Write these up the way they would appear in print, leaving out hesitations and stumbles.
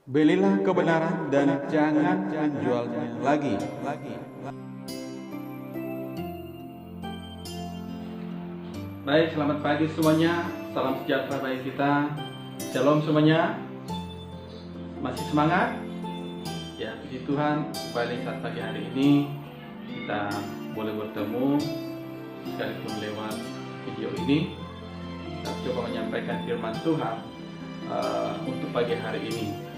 Belilah kebenaran dan jangan menjualnya lagi. Baik, selamat pagi semuanya. Salam sejahtera bagi kita. Shalom semuanya. Masih semangat? Ya, puji Tuhan, kembali saat pagi hari ini kita boleh bertemu sekalipun lewat video ini. Kita coba menyampaikan firman Tuhan untuk pagi hari ini.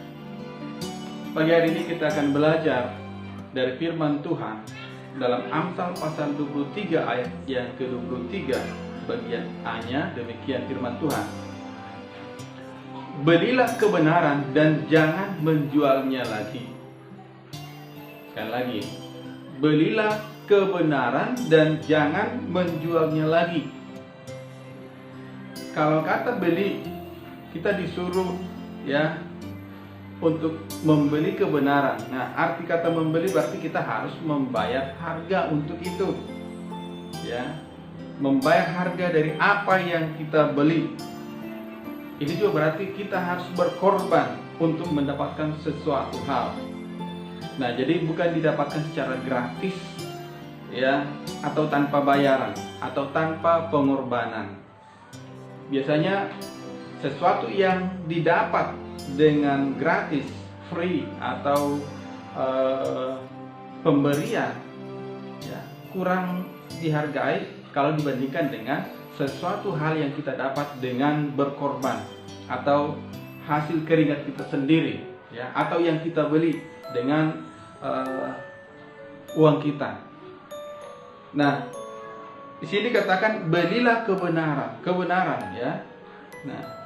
Pagi hari ini kita akan belajar dari firman Tuhan dalam Amsal pasal 23 ayat yang ke-23 bagian A-nya. Demikian firman Tuhan. Belilah kebenaran dan jangan menjualnya lagi. Sekali lagi, belilah kebenaran dan jangan menjualnya lagi. Kalau kata beli, kita disuruh untuk membeli kebenaran. Nah, arti kata membeli berarti kita harus membayar harga untuk itu. Ya. Membayar harga dari apa yang kita beli. Ini juga berarti kita harus berkorban untuk mendapatkan sesuatu hal. Nah, jadi bukan didapatkan secara gratis ya, atau tanpa bayaran atau tanpa pengorbanan. Biasanya sesuatu yang didapat dengan gratis, free atau pemberian ya, kurang dihargai kalau dibandingkan dengan sesuatu hal yang kita dapat dengan berkorban atau hasil keringat kita sendiri ya, atau yang kita beli dengan uang kita. Nah, di sini katakan belilah kebenaran ya. Nah,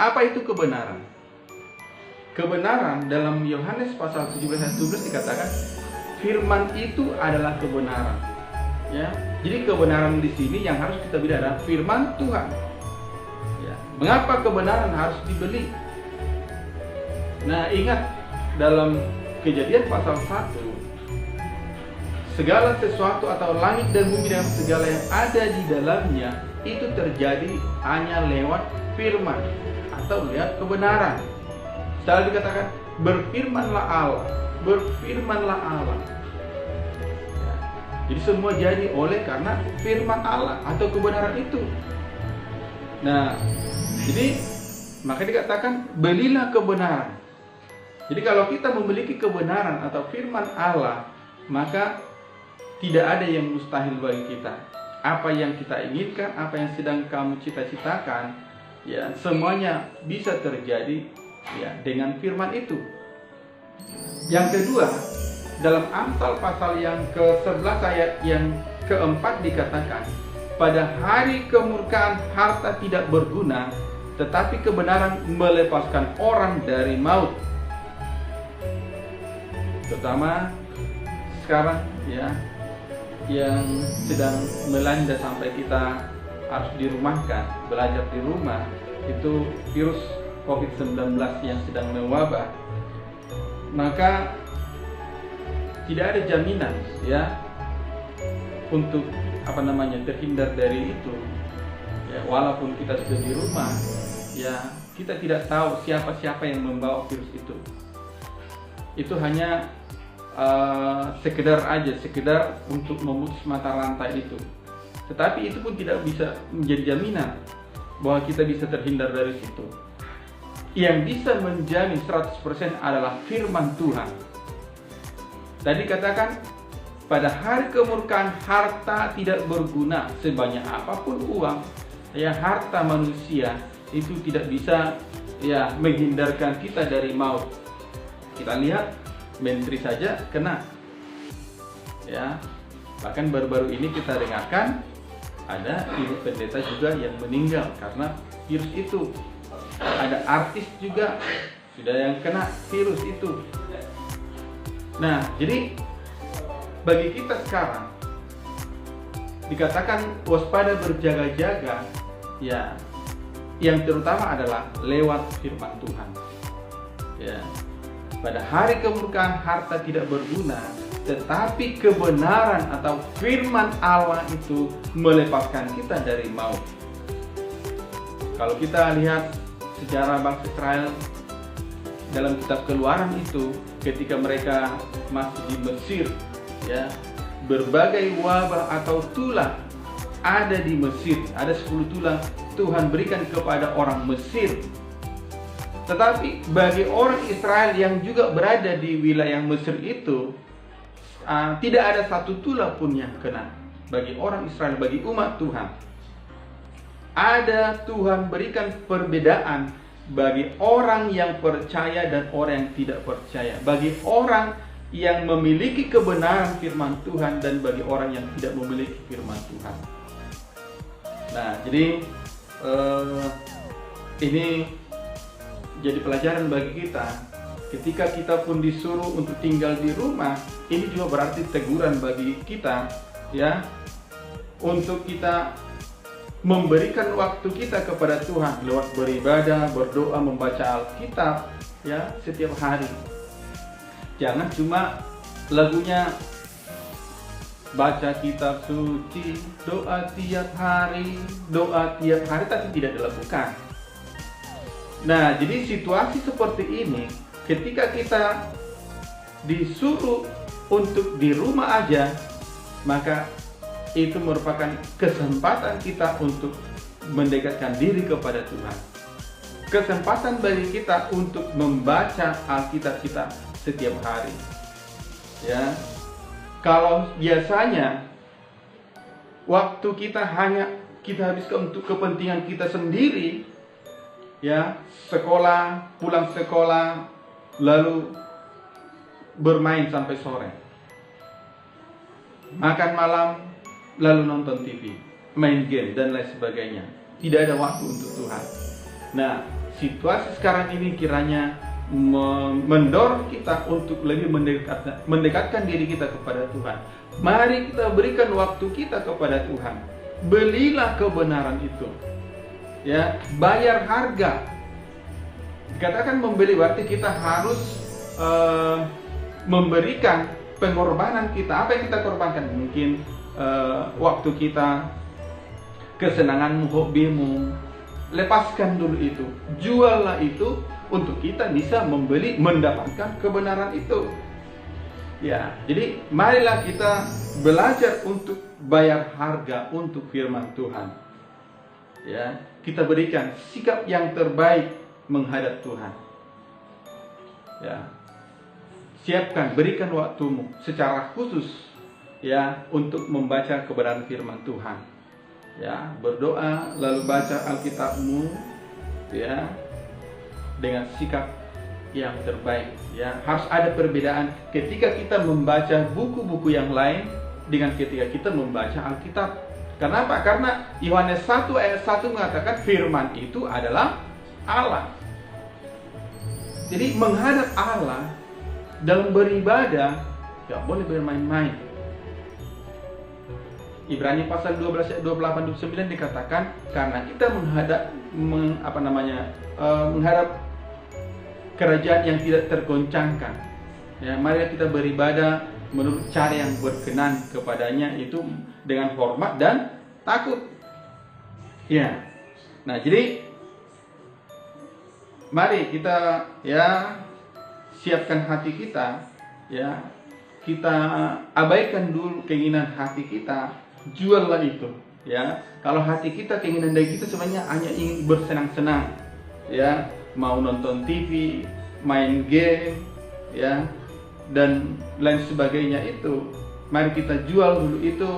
apa itu kebenaran? Kebenaran dalam Yohanes pasal 17 ayat 12 dikatakan firman itu adalah kebenaran. Ya, jadi kebenaran di sini yang harus kita beli adalah firman Tuhan. Ya, mengapa kebenaran harus dibeli? Nah, ingat dalam Kejadian pasal 1, segala sesuatu atau langit dan bumi dan segala yang ada di dalamnya itu terjadi hanya lewat firman atau lihat kebenaran. Setelah dikatakan berfirmanlah Allah. Ya. Jadi semua jadi oleh karena firman Allah atau kebenaran itu. Nah, jadi maka dikatakan belilah kebenaran. Jadi kalau kita memiliki kebenaran atau firman Allah, maka tidak ada yang mustahil bagi kita. Apa yang kita inginkan, apa yang sedang kamu cita-citakan, ya semuanya bisa terjadi ya dengan firman itu. Yang kedua, dalam Amsal pasal yang ke-11 ayat yang ke-4 dikatakan, pada hari kemurkaan harta tidak berguna, tetapi kebenaran melepaskan orang dari maut. Terutama sekarang ya, yang sedang melanda sampai kita harus dirumahkan, belajar di rumah, itu virus COVID-19 yang sedang mewabah. Maka tidak ada jaminan ya untuk terhindar dari itu. Ya, walaupun kita sudah di rumah, ya kita tidak tahu siapa yang membawa virus itu. Itu hanya sekedar untuk memutus mata rantai itu. Tetapi itu pun tidak bisa menjadi jaminan bahwa kita bisa terhindar dari situ. Yang bisa menjamin 100% adalah firman Tuhan. Tadi katakan pada hari kemurkaan harta tidak berguna, sebanyak apapun uang ya, harta manusia itu tidak bisa ya menghindarkan kita dari maut. Kita lihat menteri saja kena ya, bahkan baru-baru ini kita dengarkan ada ibu pendeta juga yang meninggal karena virus itu. Ada artis juga sudah yang kena virus itu. Nah, jadi bagi kita sekarang dikatakan waspada, berjaga-jaga ya, yang terutama adalah lewat firman Tuhan ya. Pada hari kemurkaan harta tidak berguna, tetapi kebenaran atau firman Allah itu melepaskan kita dari maut. Kalau kita lihat sejarah bangsa Israel dalam kitab Keluaran itu ketika mereka masih di Mesir, ya, berbagai wabah atau tulah ada di Mesir, ada 10 tulah Tuhan berikan kepada orang Mesir. Tetapi bagi orang Israel yang juga berada di wilayah Mesir itu, tidak ada satu tulah pun yang kena. Bagi orang Israel, bagi umat Tuhan, ada Tuhan berikan perbedaan bagi orang yang percaya dan orang yang tidak percaya, bagi orang yang memiliki kebenaran firman Tuhan dan bagi orang yang tidak memiliki firman Tuhan. Nah, jadi ini jadi pelajaran bagi kita. Ketika kita pun disuruh untuk tinggal di rumah, ini juga berarti teguran bagi kita, ya, untuk kita memberikan waktu kita kepada Tuhan lewat beribadah, berdoa, membaca Alkitab, ya, setiap hari. Jangan cuma lagunya baca kitab suci, doa tiap hari, tapi tidak dilakukan. Nah, jadi situasi seperti ini, ketika kita disuruh untuk di rumah aja, maka itu merupakan kesempatan kita untuk mendekatkan diri kepada Tuhan. Kesempatan bagi kita untuk membaca Alkitab kita setiap hari. Ya. Kalau biasanya waktu kita hanya kita habiskan untuk kepentingan kita sendiri, ya, sekolah, pulang sekolah, lalu bermain sampai sore, makan malam, lalu nonton TV, main game, dan lain sebagainya. Tidak ada waktu untuk Tuhan. Nah, situasi sekarang ini kiranya mendorong kita untuk lebih mendekatkan diri kita kepada Tuhan. Mari kita berikan waktu kita kepada Tuhan. Belilah kebenaran itu. Ya, bayar harga. Dikatakan membeli berarti kita harus memberikan pengorbanan kita. Apa yang kita korbankan? Mungkin waktu kita, kesenanganmu, hobimu, lepaskan dulu itu, juallah itu untuk kita bisa mendapatkan kebenaran itu. Ya, jadi marilah kita belajar untuk bayar harga untuk firman Tuhan. Ya, kita berikan sikap yang terbaik menghadap Tuhan. Ya, siapkan, berikan waktumu secara khusus, ya, untuk membaca kebenaran firman Tuhan. Ya, berdoa lalu baca Alkitabmu, ya, dengan sikap yang terbaik. Ya, harus ada perbedaan ketika kita membaca buku-buku yang lain dengan ketika kita membaca Alkitab. Kenapa? Karena Yohanes 1 ayat 1 mengatakan firman itu adalah Allah. Jadi menghadap Allah dalam beribadah tidak boleh bermain-main. Ibrani pasal 12 ayat 28-29 dikatakan karena kita menghadap kerajaan yang tidak tergoncangkan. Ya, mari kita beribadah menurut cara yang berkenan kepadanya, itu dengan hormat dan takut. Ya. Nah, jadi mari kita, ya, siapkan hati kita, ya. Kita abaikan dulu keinginan hati kita, juallah itu, ya. Kalau hati kita, keinginan dari kita sebenarnya hanya ingin bersenang-senang, ya, mau nonton TV, main game, ya, dan lain sebagainya itu. Mari kita jual dulu itu,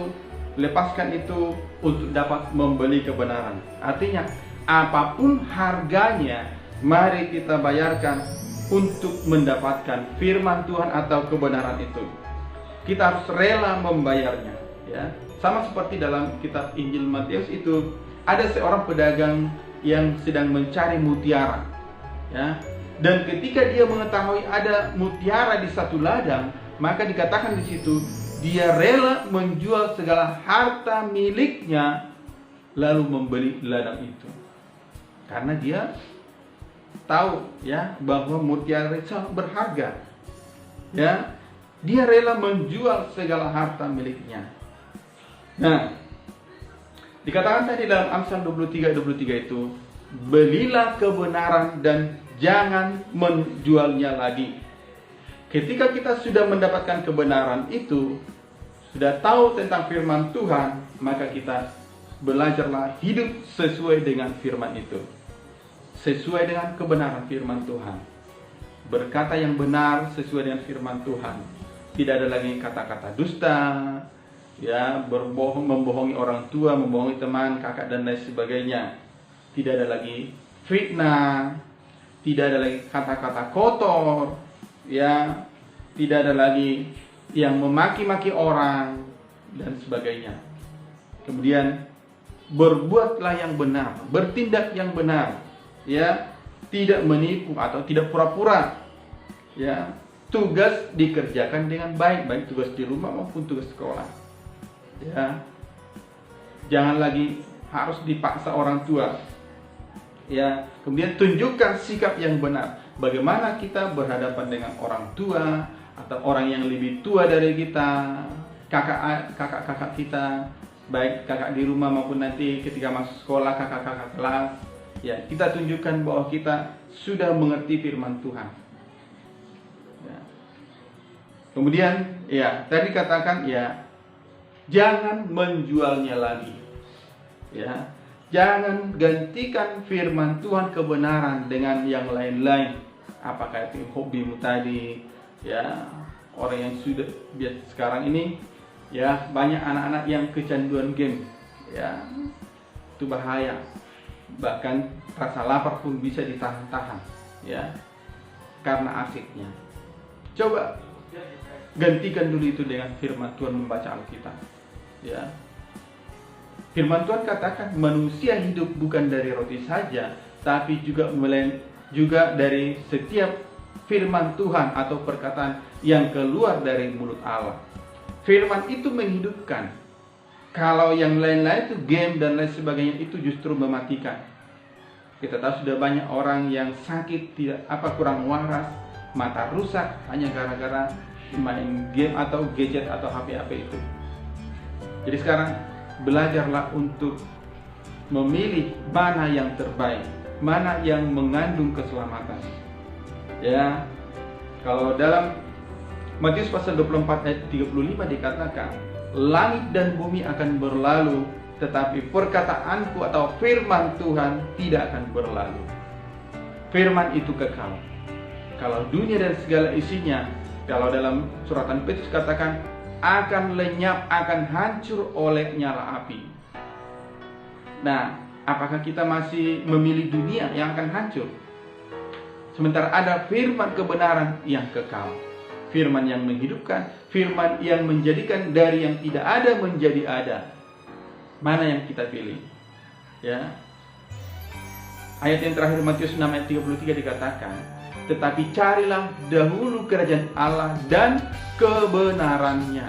lepaskan itu untuk dapat membeli kebenaran. Artinya apapun harganya, mari kita bayarkan untuk mendapatkan firman Tuhan atau kebenaran itu. Kita harus rela membayarnya, ya. Sama seperti dalam kitab Injil Matius itu, ada seorang pedagang yang sedang mencari mutiara, ya. Dan ketika dia mengetahui ada mutiara di satu ladang, maka dikatakan di situ dia rela menjual segala harta miliknya lalu membeli ladang itu. Karena dia tahu, ya, bahwa mutiara itu berharga. Ya, dia rela menjual segala harta miliknya. Nah, dikatakan tadi dalam Amsal 23 itu, belilah kebenaran dan jangan menjualnya lagi. Ketika kita sudah mendapatkan kebenaran itu, sudah tahu tentang firman Tuhan, maka kita belajarlah hidup sesuai dengan firman itu, sesuai dengan kebenaran firman Tuhan, berkata yang benar sesuai dengan firman Tuhan. Tidak ada lagi kata-kata dusta, ya, berbohong, membohongi orang tua, membohongi teman, kakak dan lain sebagainya. Tidak ada lagi fitnah, tidak ada lagi kata-kata kotor, ya, tidak ada lagi yang memaki-maki orang dan sebagainya. Kemudian berbuatlah yang benar, bertindak yang benar, ya, tidak menipu atau tidak pura-pura, ya. Tugas dikerjakan dengan baik, baik tugas di rumah maupun tugas sekolah, ya. Jangan lagi harus dipaksa orang tua, ya. Kemudian tunjukkan sikap yang benar. Bagaimana kita berhadapan dengan orang tua atau orang yang lebih tua dari kita, kakak-kakak kita, baik kakak di rumah maupun nanti ketika masuk sekolah, kakak-kakak kelas, ya, kita tunjukkan bahwa kita sudah mengerti firman Tuhan, ya. Kemudian, ya, tadi katakan, ya, jangan menjualnya lagi, ya. Jangan gantikan firman Tuhan kebenaran dengan yang lain-lain. Apakah itu hobimu tadi, ya, orang yang sudah biasa sekarang ini, ya, banyak anak-anak yang kecanduan game, ya, itu bahaya. Bahkan rasa lapar pun bisa ditahan-tahan, ya, karena asiknya. Coba gantikan dulu itu dengan firman Tuhan, membaca Alkitab, ya. Firman Tuhan katakan manusia hidup bukan dari roti saja, tapi juga dari setiap firman Tuhan atau perkataan yang keluar dari mulut Allah. Firman itu menghidupkan. Kalau yang lain-lain itu game dan lain sebagainya itu justru mematikan. Kita tahu sudah banyak orang yang sakit, kurang waras, mata rusak hanya gara-gara main game atau gadget atau HP itu. Jadi sekarang belajarlah untuk memilih mana yang terbaik, mana yang mengandung keselamatan. Ya, kalau dalam Matius pasal 24 ayat 35 dikatakan, langit dan bumi akan berlalu, tetapi perkataanku atau firman Tuhan tidak akan berlalu. Firman itu kekal. Kalau dunia dan segala isinya, kalau dalam suratan Petrus katakan, akan lenyap, akan hancur oleh nyala api. Nah, apakah kita masih memilih dunia yang akan hancur? Sementara ada firman kebenaran yang kekal, firman yang menghidupkan, firman yang menjadikan dari yang tidak ada menjadi ada. Mana yang kita pilih? Ya. Ayat yang terakhir Matius 6 ayat 33 dikatakan, tetapi carilah dahulu kerajaan Allah dan kebenarannya,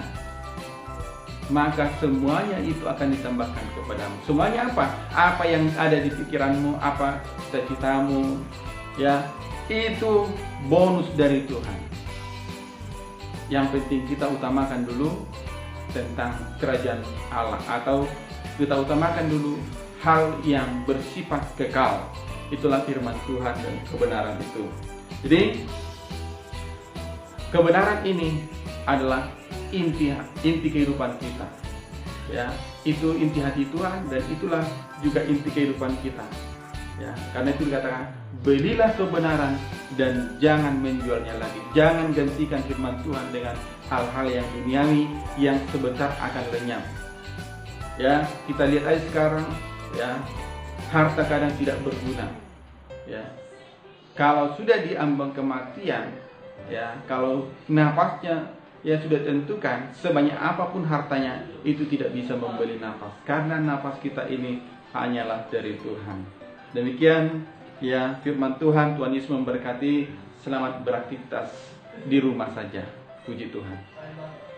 maka semuanya itu akan ditambahkan kepadamu. Semuanya apa? Apa yang ada di pikiranmu, apa cita-citamu, ya, itu bonus dari Tuhan. Yang penting kita utamakan dulu tentang kerajaan Allah, atau kita utamakan dulu hal yang bersifat kekal. Itulah firman Tuhan dan kebenaran itu. Jadi kebenaran ini adalah inti kehidupan kita, ya. Itu inti hati Tuhan dan itulah juga inti kehidupan kita, ya. Karena itu dikatakan belilah kebenaran dan jangan menjualnya lagi. Jangan gantikan firman Tuhan dengan hal-hal yang duniawi yang sebentar akan lenyap. Ya, kita lihat aja sekarang, ya, harta kadang tidak berguna, ya. Kalau sudah diambang kematian, ya, kalau nafasnya ya sudah tentukan, sebanyak apapun hartanya itu tidak bisa membeli nafas, karena nafas kita ini hanyalah dari Tuhan. Demikian, ya, firman Tuhan. Tuhan Yesus memberkati. Selamat beraktivitas di rumah saja. Puji Tuhan.